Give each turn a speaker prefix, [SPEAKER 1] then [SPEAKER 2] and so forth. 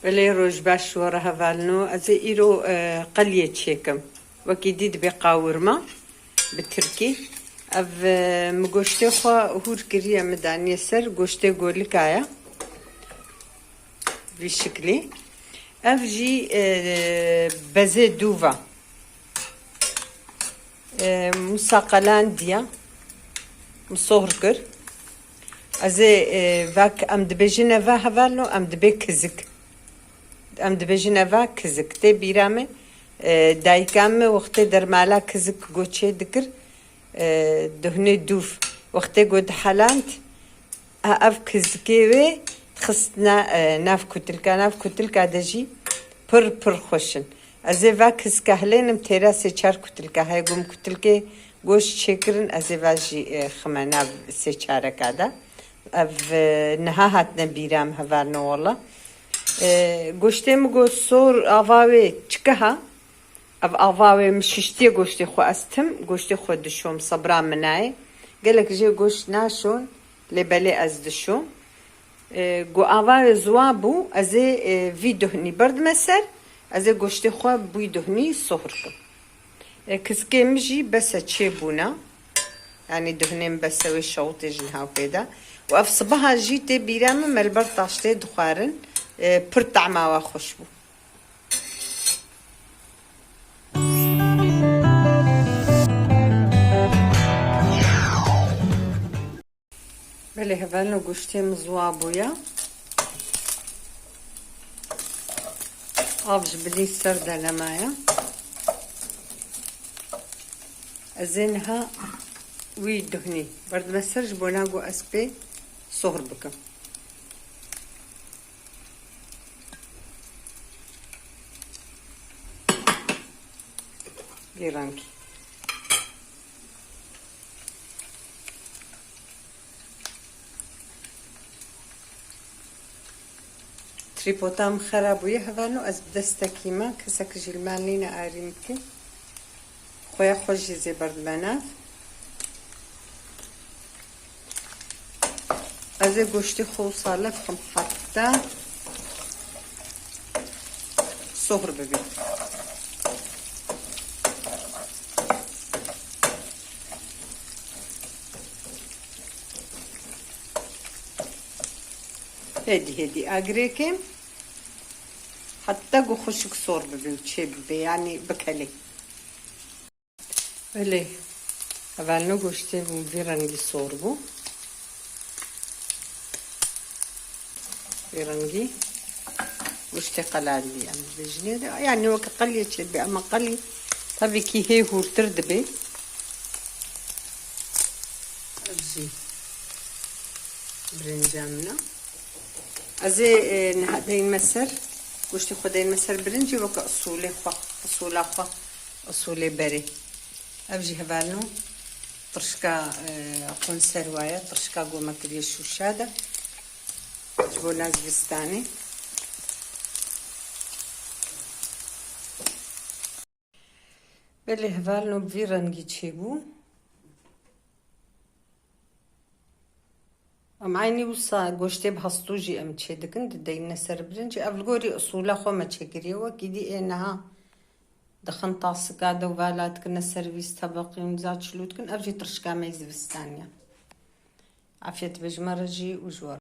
[SPEAKER 1] ولی روش باش ورا هفالنو از ایرو قلیه چیکم وکی دید بقاورما بترکی اف مگوشته خوا هور کریه مدانی سر گوشته گولکایا في شكلي افجي بزي دوفا مساقلان ديا مصهركر ازي فاك ام دبجنا فا هفالنو ام دبي كزك ام دبجنا فا كزك تي بيرامي دايكام وقت درمالا كزك گوچه دكر دهني دوف وقت گود حالانت اف كزكي خستنا ناف كتلكا دجي پر خوشن ازي فا كزكهلينم تيراسي چار كتلكا هاي گم كتلكي گوش چكرن ازي واجي خمانا سي چاركا دا اف نها هاتنا بيرام هفارنو والله گوشتم گو سور آواوي چكها اف آواوي مششتي گوشتي خو استم گوشتي خو دشوم صبرا مناي قالك جي گوشت ناشون لبالي از دشوم گو آواوي زوابو ازي في دهني برد مسر ازي گوشتي خو بوي دهني صهركم كسكي مجي بس تشي بونا يعني دهنين بس وشوطي جنها وكذا واف صباها جيتي بيرام ملبر طاشتي دخارن پر طعما وخشبو بله هفالنو گوشتي مزوابويا افج بدي سردة لمايا ازينها وي دهني برد مسرج بوناغو اسبي صهر بكم جيرانكي تريبوتام خراب ويهفانو از بدستكي ما كسك جلمالينا آريمكي خويا خوشي زي برد مناف ازي گوشتي خوصالة فخم حتى صهر ببي هدي اقريكي حتى قو خشك صور ببي وشي ببي يعني بكلي بله اولنو گوشتي بو بيرنگي صور بو بيرنگي گوشتي قلالي ام بجني يعني وك قلي تشبي اما قلي طبي كي هي هور تردبي ابجي برنجامنا ازي نهدين مسر گوشتي خدين مسر برنجي وك اصولي بري ابجي هبالنو طرشكا قنسروايا طرشكا قوما كريه الشوشادة جبو ناز بستاني بلي هبالنو بفيرنجي تشيبو ام عيني وصا گوشتي بهستوجي ام تشيدكن ددين سر برنجي افلغوري اصولا خو ما تشكري وكيدي انها دخن طاس قاعدة وفالات كنا سيرفيس طبقي ونزات شلوت كن افجي ترشكا ميز بستانيا عافية بجمرجي وجوار